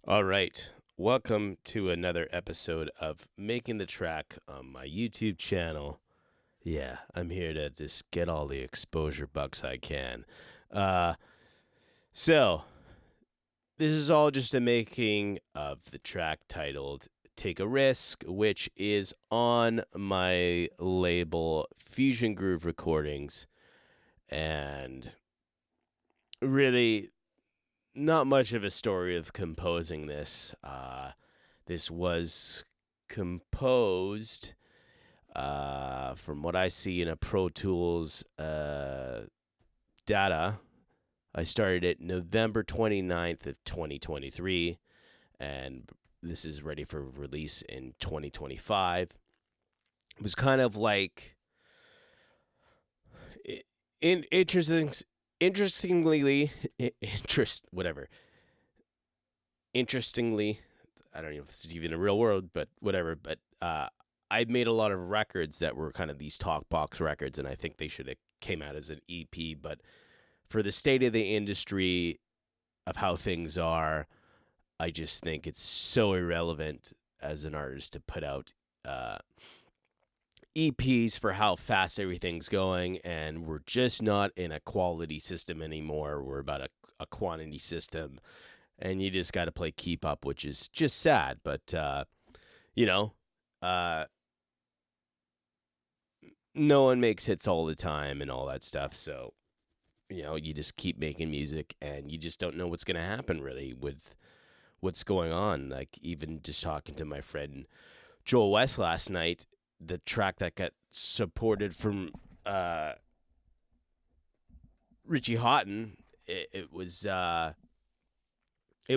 All right. Welcome to another episode of Making the Track on my YouTube channel. Yeah, I'm here to just get all the exposure bucks I can. Uh, so, this is all just a making of the track titled Take a Risk, which is on my label Fusion Groove Recordings. And really, not much of a story of composing this. This was composed, from what I see in a Pro Tools data. I started it November 29th of 2023, and this is ready for release in 2025. It was kind of like in interesting, interestingly, whatever. Interestingly, I don't know if this is even a real word, but whatever. But I made a lot of records that were kind of these talk box records, and I think they should have came out as an EP. But for the state of the industry of how things are, I just think it's so irrelevant as an artist to put out EPs for how fast everything's going, and we're just not in a quality system anymore. We're about a quantity system, and you just got to play keep up, which is just sad. But you know, uh, no one makes hits all the time and all that stuff. So you just keep making music, and you just don't know what's gonna happen really with what's going on. Like even just talking to my friend Joel West last night, the track that got supported from Richie Houghton, it was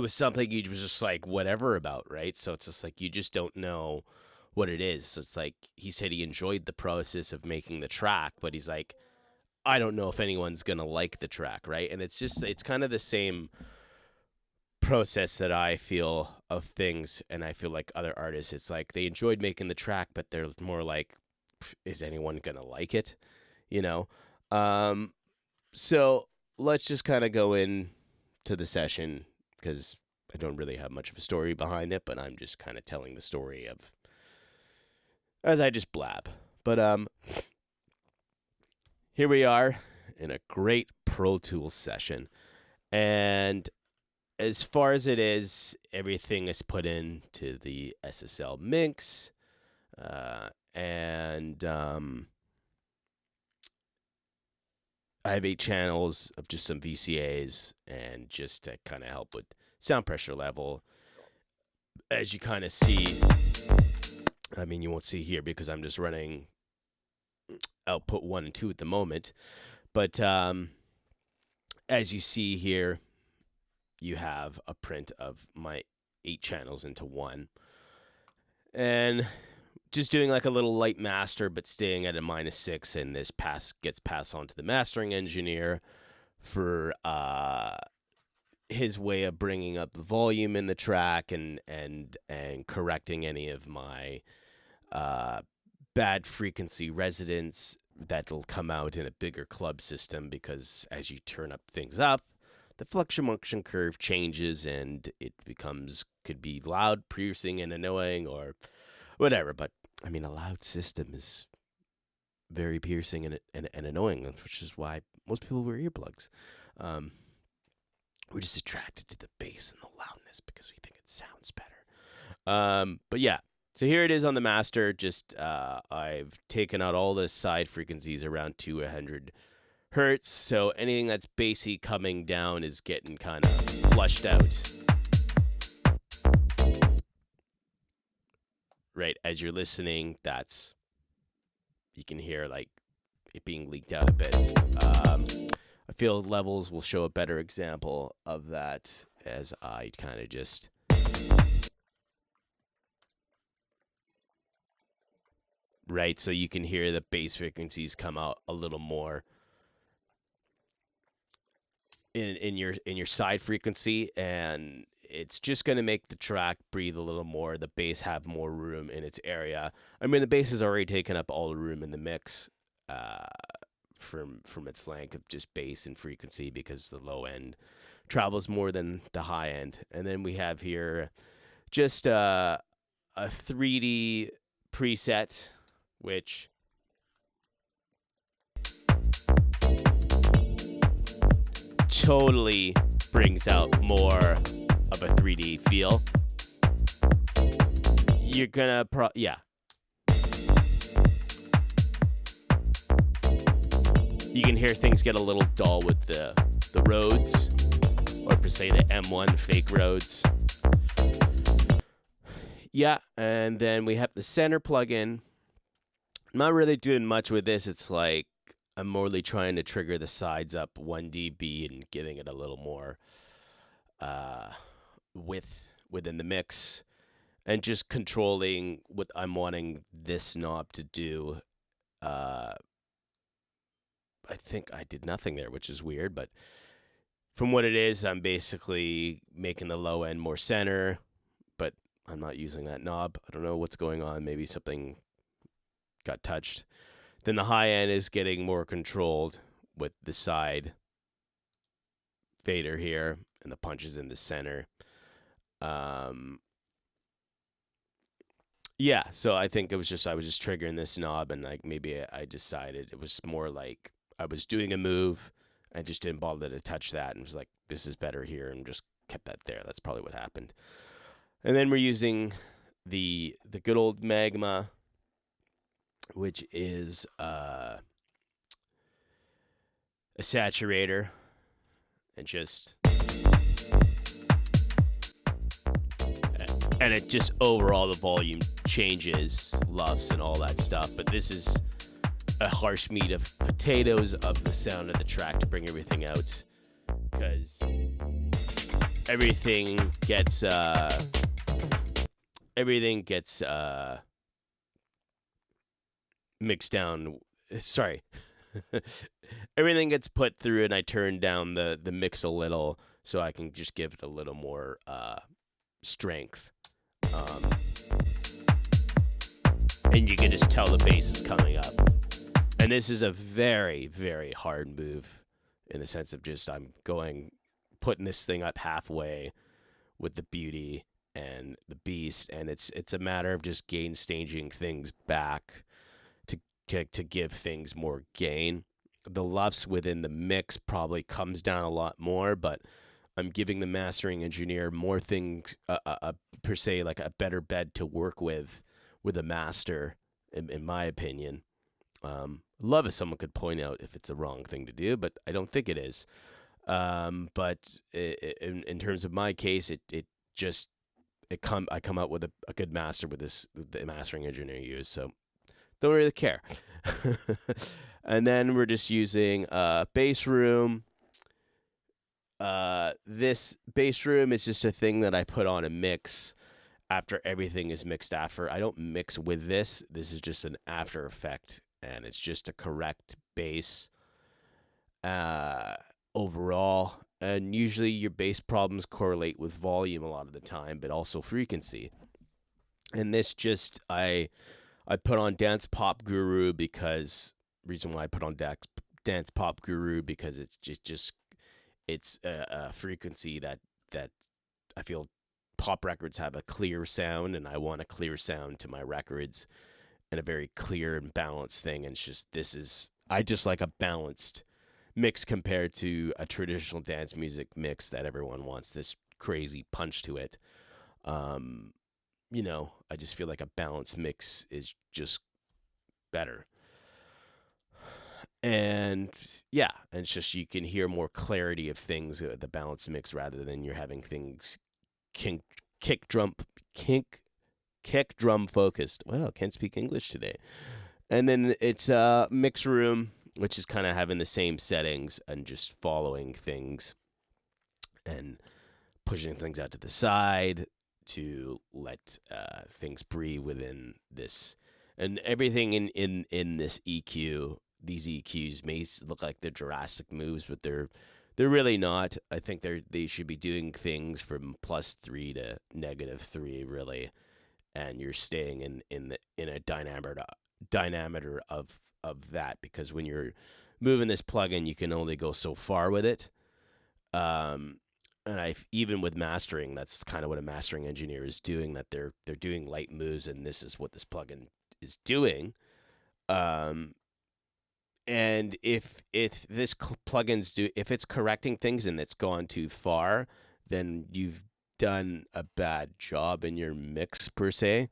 something you was just like whatever about, right? So it's just like you just don't know what it is. So it's like he said he enjoyed the process of making the track, but he's like, I don't know if anyone's gonna like the track, right? And it's kind of the same process that I feel of things, and I feel like other artists. It's like they enjoyed making the track, but they're more like, is anyone gonna like it? You know. Um, so let's just kind of go in to the session because I don't really have much of a story behind it, but I'm just kind of telling the story of as I just blab. But here we are in a great Pro Tools session, and as far as it is, everything is put into the SSL Minx, and I have 8 channels of just some VCAs, and just to kind of help with sound pressure level. As you kind of see, I mean, you won't see here because I'm just running output 1 and 2 at the moment. But as you see here, you have a print of my 8 channels into one. And just doing like a little light master, but staying at a -6, and this gets passed on to the mastering engineer for his way of bringing up the volume in the track and correcting any of my bad frequency resonance that'll come out in a bigger club system, because as you turn up things up, the fluctuation curve changes and it could be loud, piercing, and annoying, or whatever. But I mean, a loud system is very piercing and annoying, which is why most people wear earplugs. Um, we're just attracted to the bass and the loudness because we think it sounds better. But yeah, so here it is on the master. Just I've taken out all the side frequencies around 200 hertz, so anything that's bassy coming down is getting kind of flushed out. Right as you're listening, you can hear like it being leaked out a bit. I feel levels will show a better example of that as I kind of just right, so you can hear the bass frequencies come out a little more in your side frequency, and it's just going to make the track breathe a little more, the bass have more room in its area. I mean, the bass has already taken up all the room in the mix, uh, from its length of just bass and frequency, because the low end travels more than the high end. And then we have here just a 3D preset, which totally brings out more of a 3D feel. You're gonna yeah. You can hear things get a little dull with the Rhodes, or per se the M1 fake Rhodes. Yeah, and then we have the center plugin. I'm not really doing much with this. It's like I'm morely trying to trigger the sides up 1 dB and giving it a little more width within the mix, and just controlling what I'm wanting this knob to do. I think I did nothing there, which is weird, but from what it is, I'm basically making the low end more center, but I'm not using that knob. I don't know what's going on. Maybe something got touched. Then the high end is getting more controlled with the side fader here and the punches in the center. Yeah, so I think it was just I was just triggering this knob, and like maybe I decided it was more like I was doing a move. I just didn't bother to touch that, and was like, this is better here, and just kept that there. That's probably what happened. And then we're using the good old Magma, which is a saturator, and it just overall the volume changes, LUFS and all that stuff. But this is a harsh meat of potatoes of the sound of the track to bring everything out, because everything gets mixed down. Sorry. Everything gets put through, and I turn down the mix a little so I can just give it a little more strength. And you can just tell the bass is coming up. And this is a very, very hard move in the sense of just putting this thing up halfway with the beauty and the beast, and it's a matter of just gain staging things back to give things more gain. The LUFS within the mix probably comes down a lot more, but I'm giving the mastering engineer more things, per se, like a better bed to work with a master, in my opinion. Love if someone could point out if it's a wrong thing to do, but I don't think it is. But in terms of my case, I come out with a good master with the mastering engineer used, so don't really care. And then we're just using bass room. This bass room is just a thing that I put on a mix after everything is mixed after. I don't mix with this. This is just an after effect, and it's just to correct bass overall. And usually your bass problems correlate with volume a lot of the time, but also frequency. And this just, I put on Dance Pop Guru because, reason why I put on Dance Pop Guru, because it's just it's a frequency that I feel pop records have a clear sound, and I want a clear sound to my records, and a very clear and balanced thing. And it's just I just like a balanced mix compared to a traditional dance music mix that everyone wants this crazy punch to it. I just feel like a balanced mix is just better. And yeah, and it's just you can hear more clarity of things, the balanced mix, rather than you're having things kick drum focused. Wow, can't speak English today. And then it's mix room, which is kind of having the same settings and just following things and pushing things out to the side to let things breathe within this. And everything in this EQ, these EQs may look like they're Jurassic moves, but they're really not. I think they should be doing things from +3 to -3, really, and you're staying in a diameter of that, because when you're moving this plugin, you can only go so far with it. and even with mastering, that's kind of what a mastering engineer is doing. That they're doing light moves, and this is what this plugin is doing. Um, and if this plugin's if it's correcting things and it's gone too far, then you've done a bad job in your mix per se.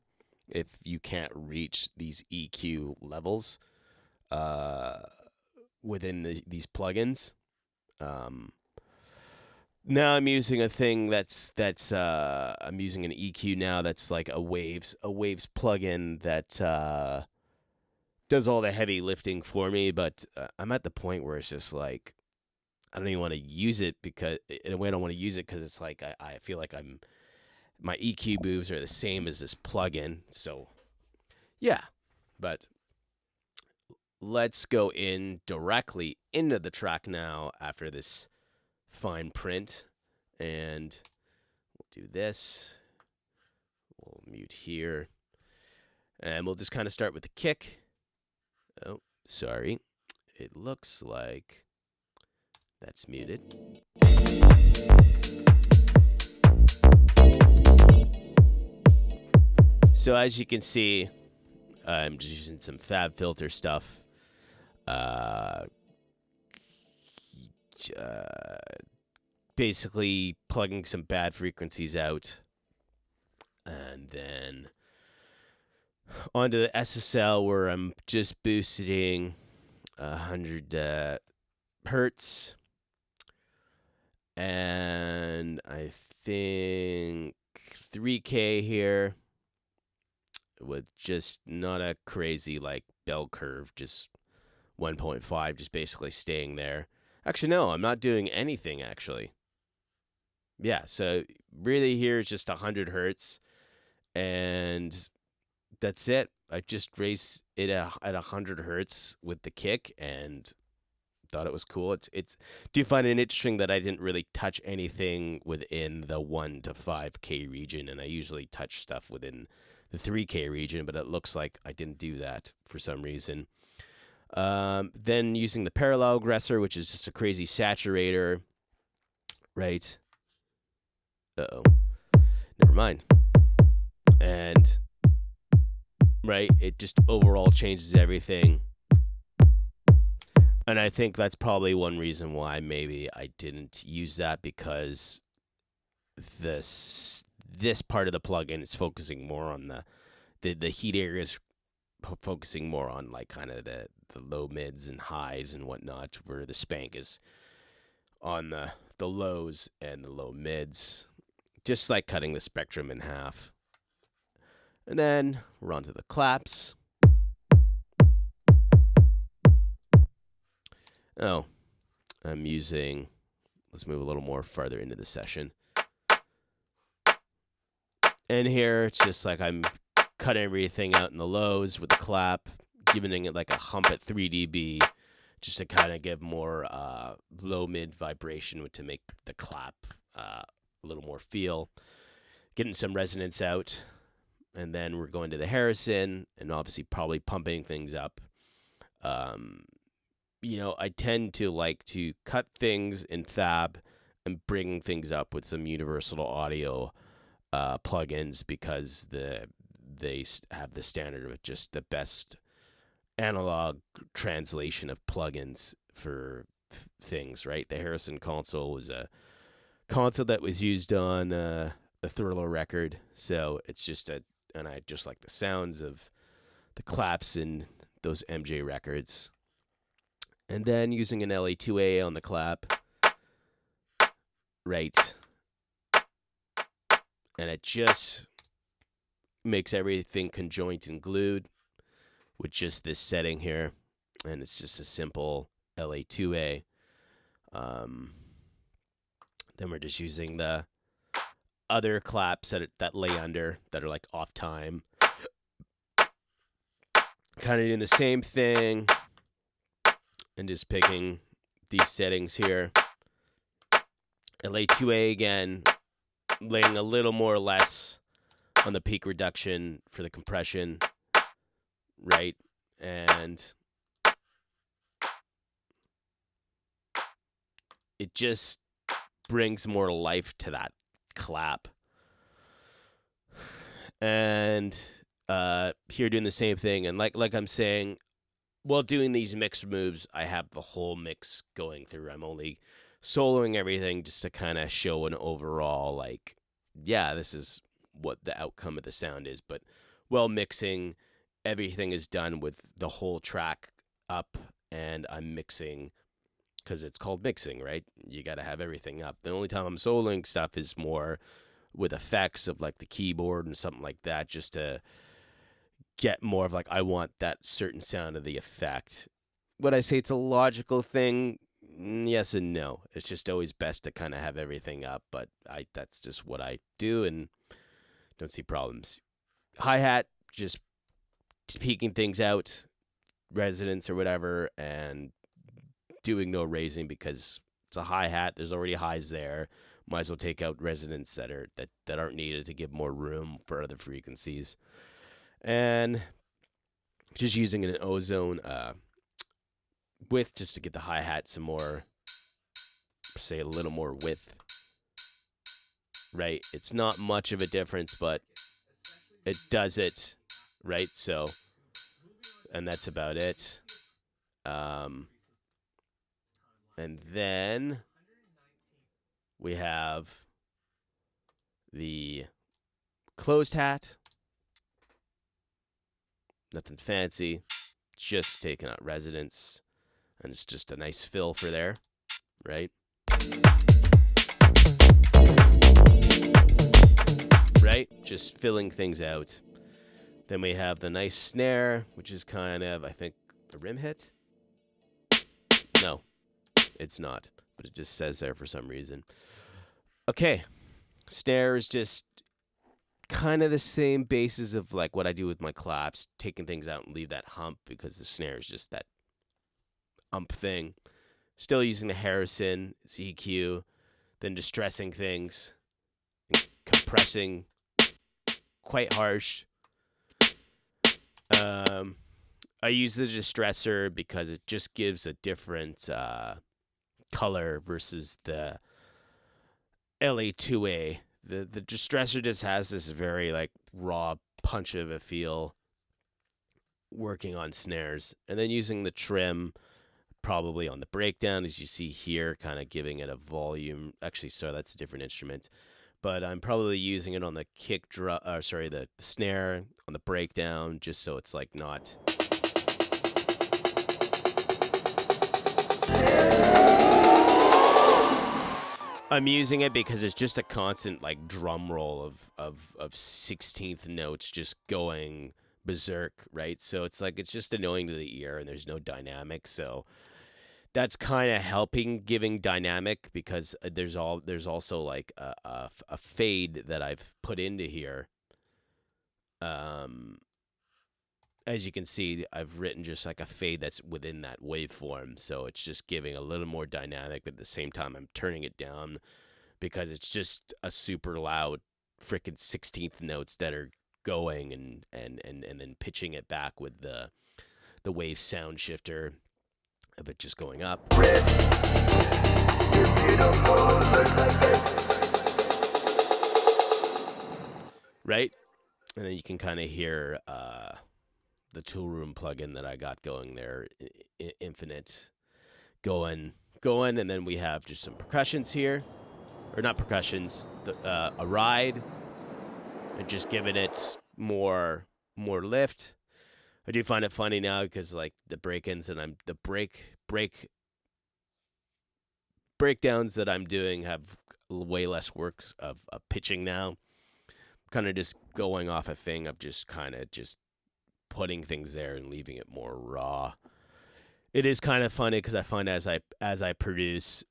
If you can't reach these EQ levels within these plugins. Um, Now I'm using a thing that's I'm using an EQ now that's like a Waves plugin that does all the heavy lifting for me, but I'm at the point where it's just like I don't even want to use it because in a way I don't want to use it because it's like I feel like my EQ moves are the same as this plugin. So yeah, but let's go in directly into the track now after this fine print. And we'll do this. We'll mute here. And we'll just kind of start with the kick. Oh, sorry. It looks like that's muted. So as you can see, I'm just using some FabFilter stuff. Basically plugging some bad frequencies out. And then onto the SSL where I'm just boosting 100 hertz. And I think 3K here with just not a crazy like bell curve, just 1.5, just basically staying there. Actually, no, I'm not doing anything actually. Yeah, so really here is just 100 hertz, and that's it. I just raised it at 100 hertz with the kick, and thought it was cool. It's. Do you find it interesting that I didn't really touch anything within the 1 to 5K region, and I usually touch stuff within the 3K region, but it looks like I didn't do that for some reason. Then using the parallel aggressor, which is just a crazy saturator, right? Uh-oh. Never mind. And, right, it just overall changes everything. And I think that's probably one reason why maybe I didn't use that, because this part of the plugin is focusing more on the heat areas, focusing more on like kind of the low mids and highs and whatnot, where the spank is on the lows and the low mids, just like cutting the spectrum in half. And then we're on to the claps. Oh, I'm using, let's move a little more farther into the session. And here it's just like I'm cutting everything out in the lows with the clap, giving it like a hump at 3 dB, just to kind of give more low mid vibration to make the clap a little more feel, getting some resonance out. And then we're going to the Harrison, and obviously probably pumping things up. I tend to like to cut things in Fab and bring things up with some Universal Audio plugins, because they have the standard of just the best analog translation of plugins for things, right? The Harrison console was a console that was used on the Thriller record, so it's just and I just like the sounds of the claps in those MJ records. And then using an LA2A on the clap, right? And it just makes everything conjoint and glued with just this setting here. And it's just a simple LA2A. Then we're just using the other claps that lay under, that are like off time. Kind of doing the same thing, and just picking these settings here. LA2A again, laying a little more or less on the peak reduction for the compression, right? And it just brings more life to that clap. And here doing the same thing, and like I'm saying, while doing these mix moves, I have the whole mix going through. I'm only soloing everything just to kind of show an overall, like, yeah, this is what the outcome of the sound is. But while mixing, everything is done with the whole track up, and I'm mixing because it's called mixing, right? You got to have everything up. The only time I'm soloing stuff is more with effects of like the keyboard and something like that, just to get more of like, I want that certain sound of the effect. Would I say it's a logical thing? Yes and no. It's just always best to kind of have everything up, but that's just what I do and don't see problems. Hi-hat, just peeking things out, resonance or whatever, and doing no raising because it's a hi-hat. There's already highs there. Might as well take out resonance that aren't needed to give more room for other frequencies. And just using an ozone width just to get the hi-hat some more, say a little more width. Right? It's not much of a difference, but it does it, right? So, and that's about it. And then we have the closed hat. Nothing fancy. Just taking out resonance. And it's just a nice fill for there, right? Right? Just filling things out. Then we have the nice snare, which is kind of, I think, a rim hit. No, it's not. But it just says there for some reason. Okay. Snare is just kind of the same basis of like what I do with my claps, taking things out and leave that hump because the snare is just that ump thing. Still using the Harrison EQ, then distressing things, compressing quite harsh. I use the distressor because it just gives a different color versus the LA2A. The distressor just has this very like raw punch of a feel working on snares. And then using the trim probably on the breakdown, as you see here, kind of giving it a volume. Actually, sorry, that's a different instrument. But I'm probably using it on the kick drum, the snare on the breakdown, just so it's like not. I'm using it because it's just a constant like drum roll of 16th notes just going berserk, right? So it's like it's just annoying to the ear, and there's no dynamic. So that's kind of helping giving dynamic because there's also like a fade that I've put into here. As you can see, I've written just like a fade that's within that waveform, so it's just giving a little more dynamic, but at the same time I'm turning it down because it's just a super loud freaking 16th notes that are going and then pitching it back with the wave sound shifter of it just going up. Right? And then you can kind of hear the Toolroom plugin that I got going there, Infinite, going, and then we have just some percussions here, or not percussions, a ride, and just giving it more lift. I do find it funny now because like the break-ins and the breakdowns that I'm doing have way less work of pitching now. Kind of just going off a thing of just kind of just putting things there and leaving it more raw. It is kind of funny because I find as I produce,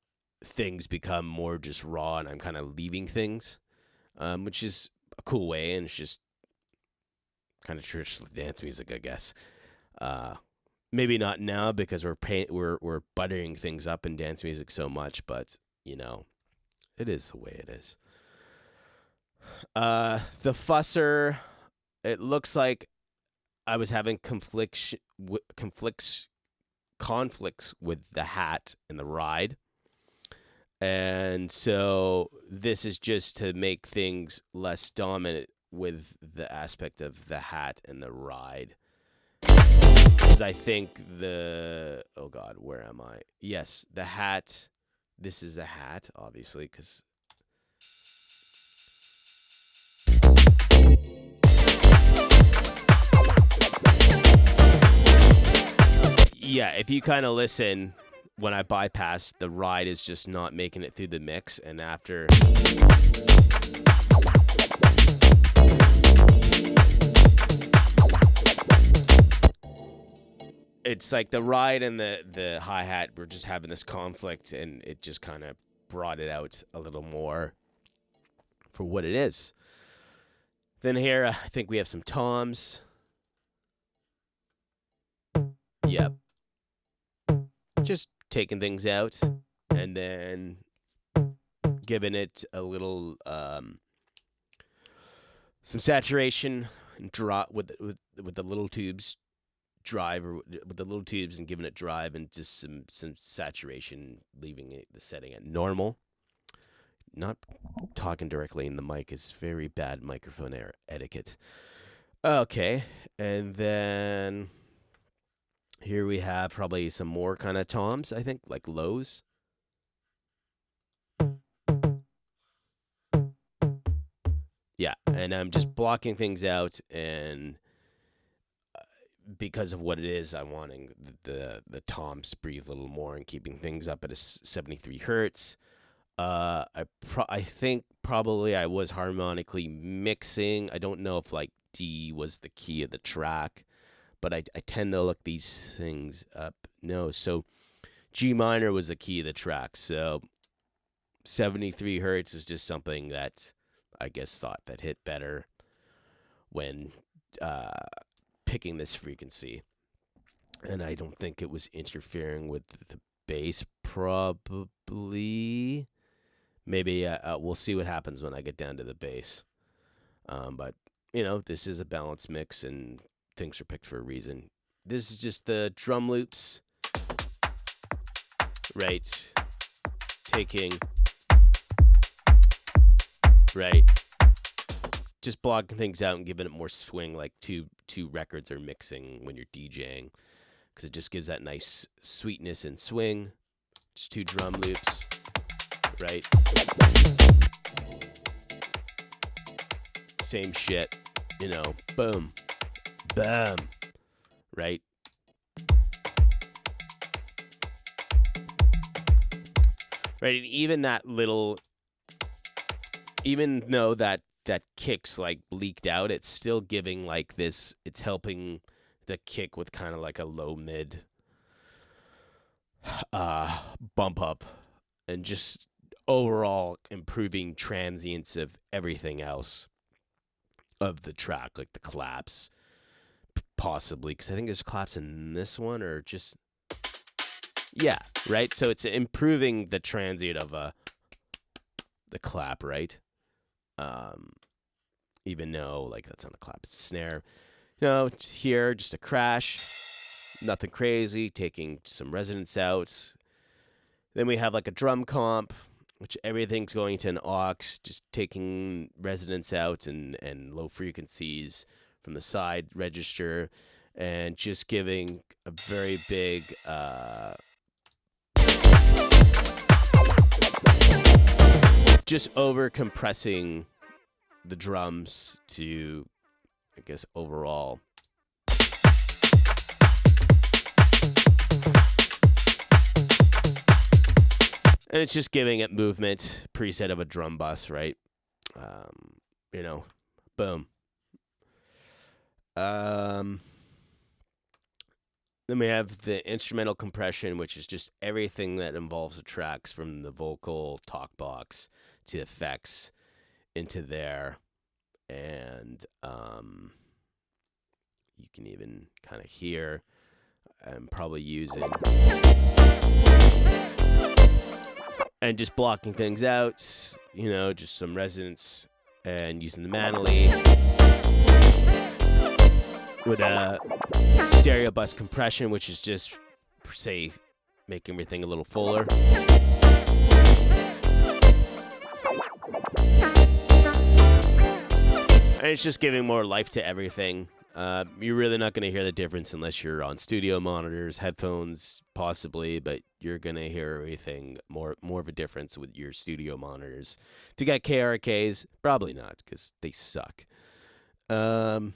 things become more just raw, and I'm kind of leaving things, which is a cool way, and it's just kind of traditional dance music, I guess. Maybe not now because we're buttering things up in dance music so much, but you know, it is the way it is. The fusser, it looks like I was having conflicts with the hat and the ride, And so this is just to make things less dominant with the aspect of the hat and the ride. Because I think oh God, where am I? Yes, the hat. This is a hat, obviously, because yeah, if you kind of listen, when I bypass, the ride is just not making it through the mix, and after it's like the ride and the hi-hat were just having this conflict, and it just kind of brought it out a little more for what it is. Then here, I think we have some toms. Yep. Just taking things out and then giving it a little some saturation and drop with the little tubes drive, or with the little tubes, and giving it drive and just some saturation, leaving the setting at normal. Not talking directly in the mic is very bad microphone etiquette. Okay, and then here we have probably some more kind of toms, I think, like lows. Yeah, and I'm just blocking things out, and because of what it is, I'm wanting the toms to breathe a little more and keeping things up at a 73 hertz. I think probably I was harmonically mixing. I don't know if like D was the key of the track, but I tend to look these things up. No, so G minor was the key of the track. So 73 hertz is just something that I guess thought that hit better when picking this frequency. And I don't think it was interfering with the bass, probably. Maybe we'll see what happens when I get down to the bass. But, you know, this is a balanced mix, and things are picked for a reason. This is just the drum loops, right? Taking, right? Just blocking things out and giving it more swing, like two records are mixing when you're DJing, because it just gives that nice sweetness and swing. Just two drum loops, right? Same shit, you know, boom, bam, right? Right, and even that little, even though that kick's like bleaked out, it's still giving like this, it's helping the kick with kind of like a low mid bump up, and just overall improving transients of everything else of the track, like the claps, possibly, because I think there's claps in this one, or just, yeah, right? So it's improving the transient of the clap, right? Even though, like, that's not a clap, it's a snare. You know, it's here, just a crash, nothing crazy, taking some resonance out. Then we have, like, a drum comp, which everything's going to an aux, just taking resonance out and low frequencies from the side register, and just giving a very big just over compressing the drums to, I guess, overall. And it's just giving it movement, preset of a drum bus, right? You know, boom. Then we have the instrumental compression, which is just everything that involves the tracks, from the vocal, talk box, to effects, into there. And you can even kind of hear, I'm probably using, and just blocking things out, you know, just some resonance, and using the Manley with a stereo bus compression, which is just, say, making everything a little fuller. And it's just giving more life to everything. You're really not going to hear the difference unless you're on studio monitors, headphones, possibly, but you're going to hear everything more of a difference with your studio monitors. If you got KRKs, probably not, because they suck. Then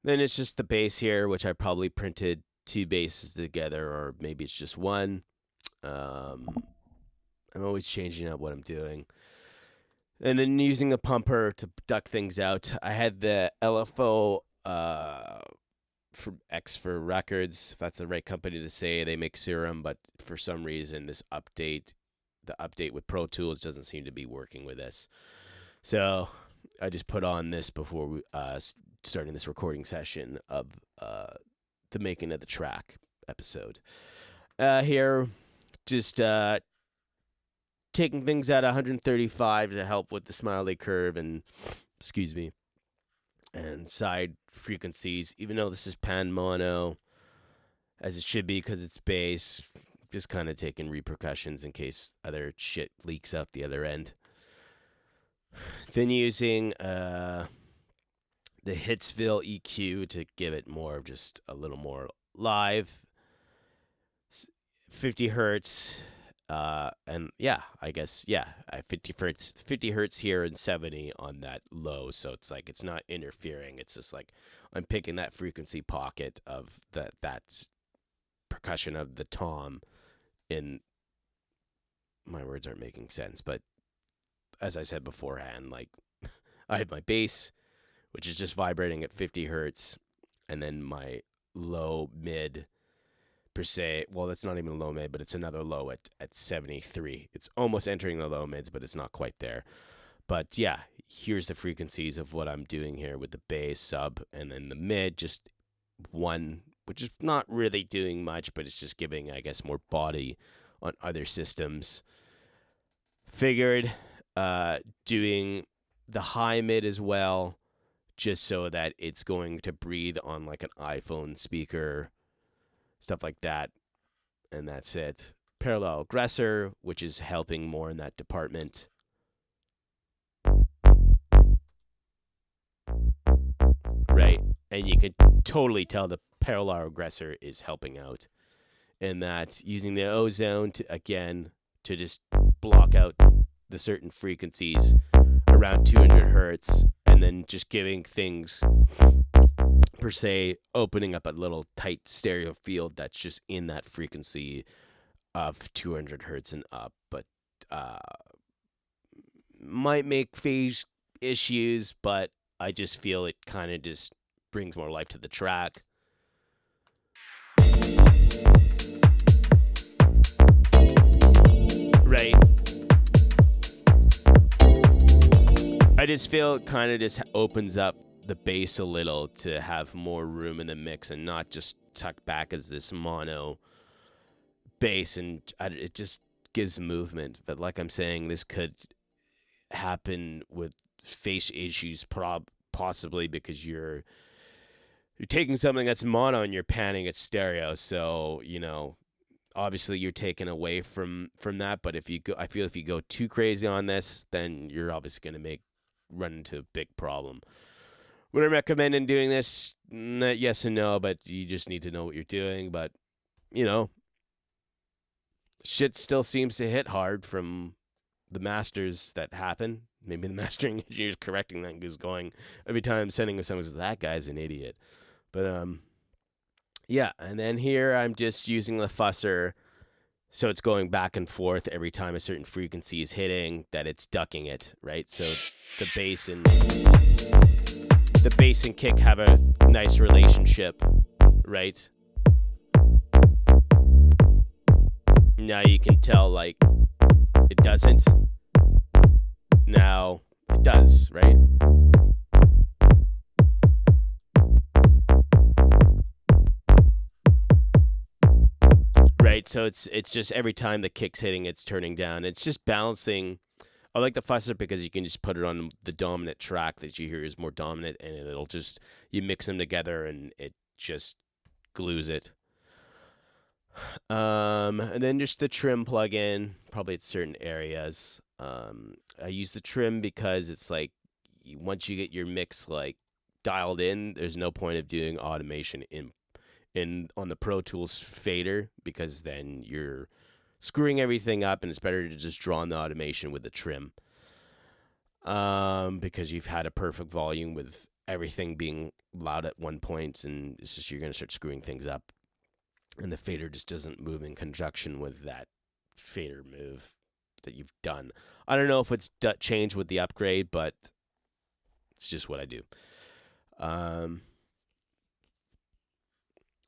it's just the bass here, which I probably printed 2 basses together, or maybe it's just one. I'm always changing up what I'm doing. And then using a pumper to duck things out. I had the LFO for X for Records, if that's the right company to say. They make Serum, but for some reason the update with Pro Tools doesn't seem to be working with this. So I just put on this before we starting this recording session of the making of the track episode. Here, just taking things at 135 to help with the Smiley curve and side frequencies, even though this is pan mono, as it should be because it's bass, just kind of taking repercussions in case other shit leaks out the other end. Then using the Hitsville EQ to give it more of just a little more live, 50 hertz. And yeah, I guess, 50 hertz here and 70 on that low. So it's like, it's not interfering. It's just like, I'm picking that frequency pocket of that's percussion of the tom in, my words aren't making sense, but as I said beforehand, like I have my bass, which is just vibrating at 50 hertz, and then my low mid per se. Well, that's not even a low mid, but it's another low at 73. It's almost entering the low mids, but it's not quite there. But yeah, here's the frequencies of what I'm doing here with the bass sub, and then the mid, just one, which is not really doing much, but it's just giving, I guess, more body on other systems. Figured doing the high mid as well, just so that it's going to breathe on like an iPhone speaker, stuff like that, and that's it. Parallel aggressor, which is helping more in that department. Right, and you can totally tell the parallel aggressor is helping out in that, using the ozone to just block out the certain frequencies around 200 hertz, and then just giving things per se, opening up a little tight stereo field that's just in that frequency of 200 hertz and up, but might make phase issues, but I just feel it kind of just brings more life to the track. Right. I just feel it kind of just opens up the bass a little to have more room in the mix and not just tuck back as this mono bass, and it just gives movement. But like I'm saying, this could happen with face issues possibly because you're taking something that's mono and you're panning it stereo, so obviously you're taken away from that. But I feel if you go too crazy on this, then you're obviously going to run into a big problem. Would I recommend in doing this? Yes and no, but you just need to know what you're doing. But shit still seems to hit hard from the masters that happen. Maybe the mastering engineer's correcting that, who's going every time I'm sending him something, says that guy's an idiot. But yeah, and then here I'm just using the fusser, so it's going back and forth every time a certain frequency is hitting, that it's ducking it, right? So the bass and kick have a nice relationship, right? Now you can tell, like, it doesn't. Now it does, right? Right, so it's just every time the kick's hitting, it's turning down. It's just balancing. I like the fusser because you can just put it on the dominant track that you hear is more dominant, and it'll just, you mix them together and it just glues it. And then just the trim plug-in, probably at certain areas. I use the trim because it's like once you get your mix like dialed in, there's no point of doing automation in on the Pro Tools fader, because then you're screwing everything up, and it's better to just draw on the automation with the trim. Because you've had a perfect volume with everything being loud at one point, and it's just you're gonna start screwing things up, and the fader just doesn't move in conjunction with that fader move that you've done. I don't know if it's changed with the upgrade, but it's just what I do.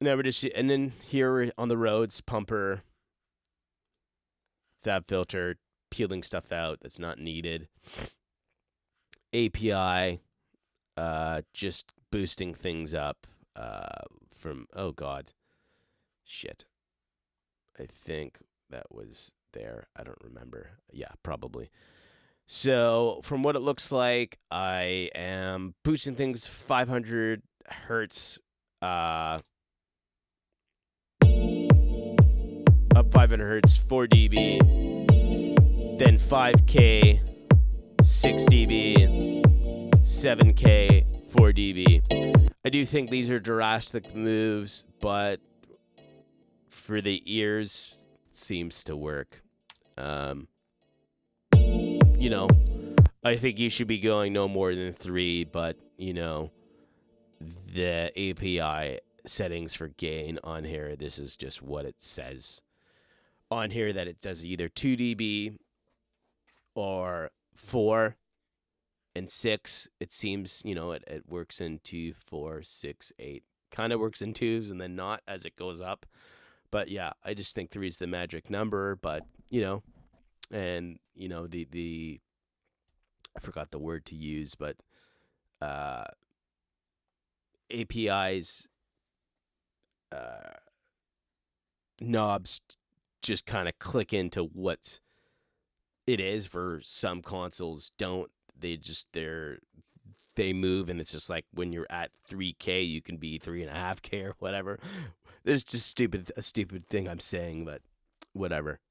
Never just, and then here on the roads, pumper, fab filter, peeling stuff out that's not needed. API, just boosting things up from, oh God, shit. I think that was there. I don't remember. Yeah, probably. So from what it looks like, I am boosting things 500 hertz, up 500 hertz, 4 dB, then 5K, 6 dB, 7K, 4 dB. I do think these are drastic moves, but for the ears, it seems to work. You know, I think you should be going no more than 3, but, you know, the API settings for gain on here, this is just what it says on here, that it does either 2 dB or 4 and 6. It seems, you know, it works in 2, 4, 6, 8. Kind of works in 2s and then not as it goes up. But yeah, I just think 3 is the magic number. But, you know, and, you know, the I forgot the word to use, but APIs, knobs just kind of click into what it is. For some consoles don't. They move, and it's just like when you're at 3K, you can be 3.5K or whatever. It's just a stupid thing I'm saying, but whatever.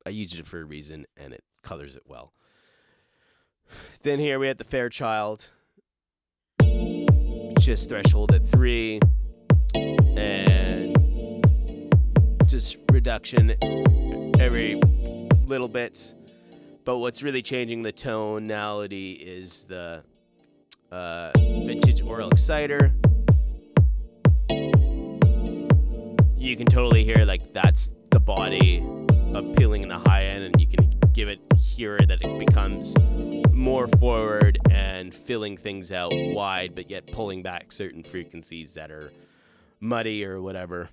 I use it for a reason, and it colors it well. Then here we have the Fairchild, just threshold at 3, and just reduction every little bit. But what's really changing the tonality is the vintage Aural Exciter. You can totally hear like that's the body appealing in the high end, and you can hear that it becomes more forward and filling things out wide, but yet pulling back certain frequencies that are muddy or whatever.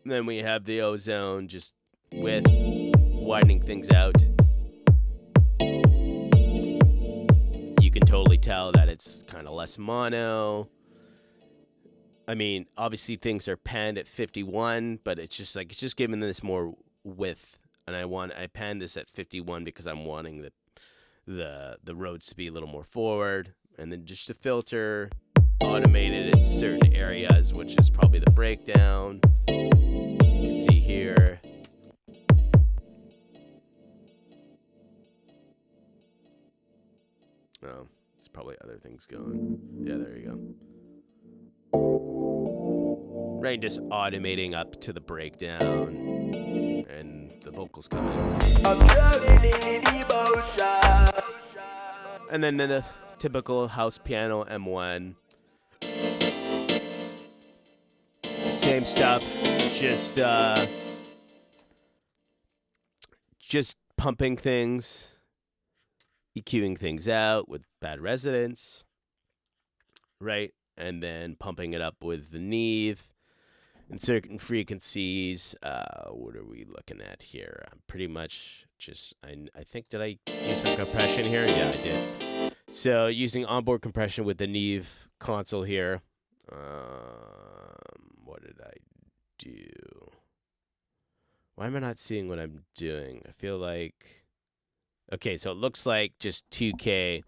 And then we have the Ozone, just with widening things out. You can totally tell that it's kind of less mono. I mean, obviously things are panned at 51, but it's just giving this more width. And I panned this at 51 because I'm wanting the roads to be a little more forward. And then just the filter, automated in certain areas, which is probably the breakdown. You can see here. Oh, there's probably other things going. Yeah, there you go. Right, just automating up to the breakdown, and the vocals come in. And then the typical house piano M1. Same stuff, just pumping things, EQing things out with bad resonance, right? And then pumping it up with the Neve and certain frequencies. What are we looking at here? I'm pretty much just, I think, did I use some compression here? Yeah, I did. So using onboard compression with the Neve console here. What did I do? Why am I not seeing what I'm doing? I feel like, okay, so it looks like just 2K.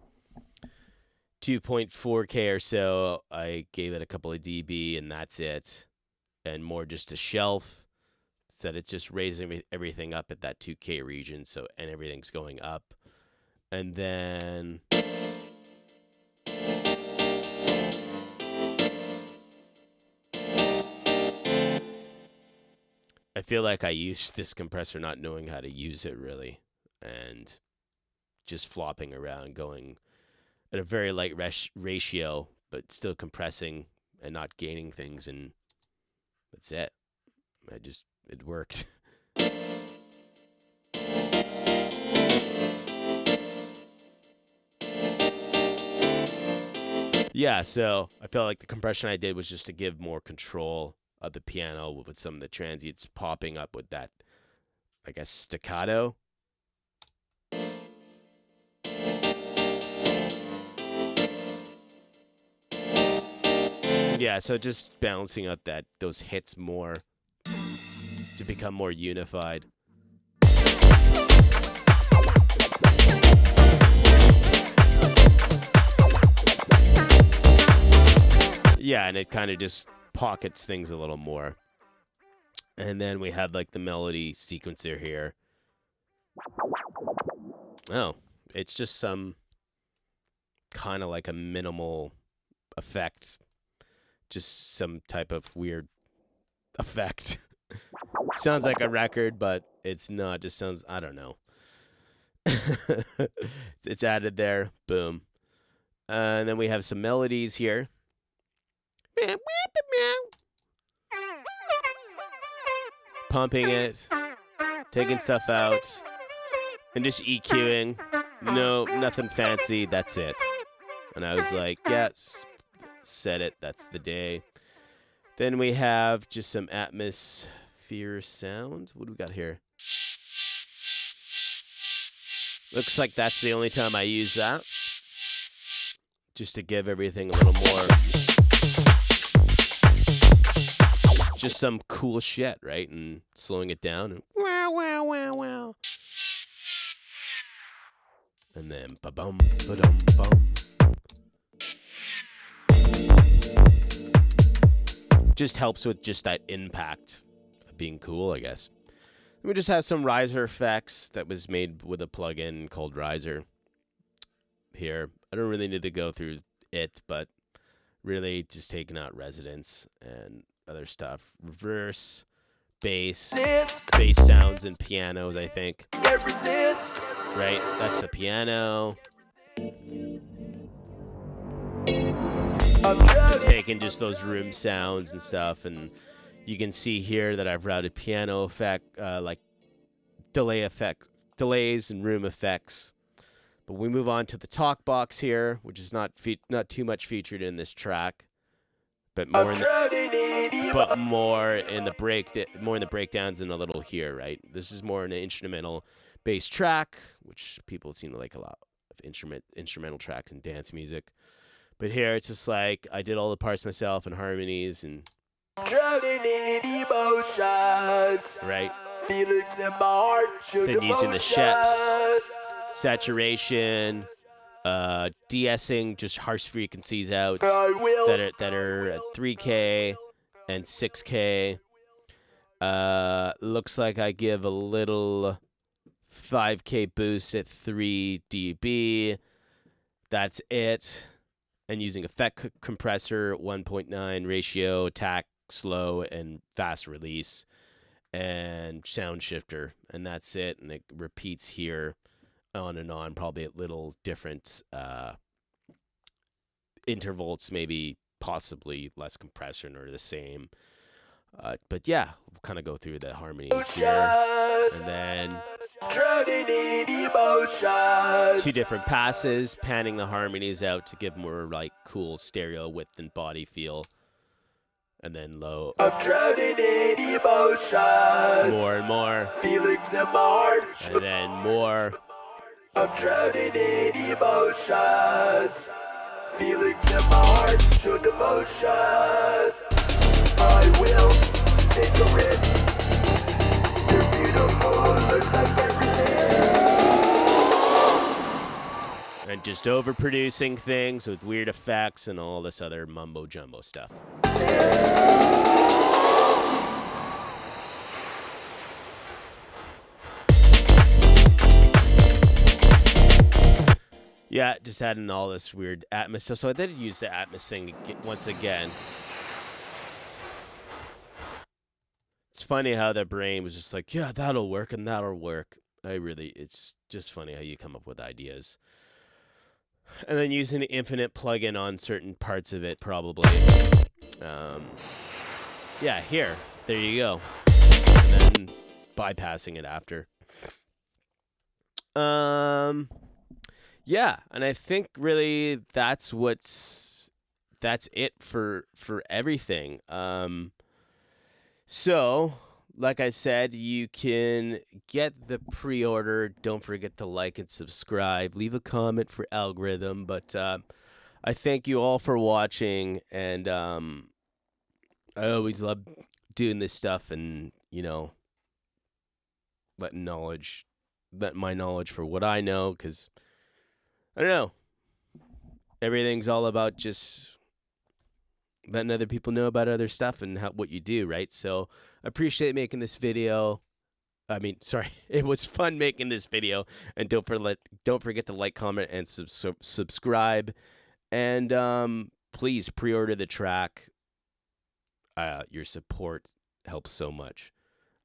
2.4K or so. I gave it a couple of dB, and that's it. And more just a shelf. that it's just raising everything up at that 2K region, and everything's going up. And then I feel like I used this compressor not knowing how to use it really, and just flopping around, going at a very light ratio, but still compressing and not gaining things, and that's it. It worked. Yeah, so I felt like the compression I did was just to give more control of the piano with some of the transients popping up with that, I guess, staccato. Yeah, so just balancing out those hits more to become more unified. Yeah, and it kind of just pockets things a little more. And then we have like the melody sequencer here. Oh, it's just some kind of like a minimal effect. Just some type of weird effect. Sounds like a record, but it's not. Just sounds, I don't know. It's added there. Boom. And then we have some melodies here. Pumping it, taking stuff out, and just EQing. No, nothing fancy. That's it. And I was like, yeah, set it. That's the day. Then we have just some atmosphere sound. What do we got here? Looks like that's the only time I use that. Just to give everything a little more. Just some cool shit, right? And slowing it down. And wow, wow, wow, wow. And then ba-bum, ba-dum, bum. Just helps with just that impact of being cool, I guess. And we just have some riser effects that was made with a plugin called Riser here. I don't really need to go through it, but really just taking out resonance and other stuff. Reverse, bass sounds and pianos, I think. Right? That's the piano. I'm taking just those room sounds and stuff, and you can see here that I've routed piano effect, like delays and room effects. But we move on to the talk box here, which is not too much featured in this track, but more in the breakdowns and a little here, right? This is more an instrumental bass track, which people seem to like a lot of instrumental tracks in dance music. But here it's just like I did all the parts myself and harmonies and drowning in emotions, right? Feelings in my heart, then using the Sheps, saturation, de-essing just harsh frequencies out that are at 3K and 6K. Looks like I give a little 5K boost at 3 dB. That's it. And using effect compressor, 1.9 ratio, attack, slow, and fast release, and sound shifter, and that's it. And it repeats here on and on, probably at little different intervals, maybe possibly less compression or the same. But yeah, we'll kind of go through the harmonies here, and then two different passes, panning the harmonies out to give more like cool stereo width and body feel, and then low. I'm drowning in emotions. More and more. Feelings in my heart. And then more. I'm drowning in emotions. Feelings in my heart. Show devotion. I will take a risk. You're beautiful. Looks like everything. And just overproducing things with weird effects and all this other mumbo jumbo stuff. Yeah, just adding all this weird Atmos. So I did use the Atmos thing once again. It's funny how the brain was just like, yeah, that'll work and that'll work. It's just funny how you come up with ideas. And then using the infinite plugin on certain parts of it, probably. Um, yeah, here. There you go. And then bypassing it after. Yeah, and I think really that's it for everything. So, like I said, you can get the pre-order. Don't forget to like and subscribe. Leave a comment for algorithm. But I thank you all for watching, and I always love doing this stuff, and letting my knowledge for what I know, because I don't know. Everything's all about just letting other people know about other stuff and what you do, right? So I appreciate making this video. It was fun making this video. And don't forget to like, comment, and subscribe. And please pre-order the track. Your support helps so much.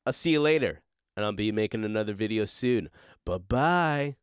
I'll see you later, and I'll be making another video soon. Bye-bye.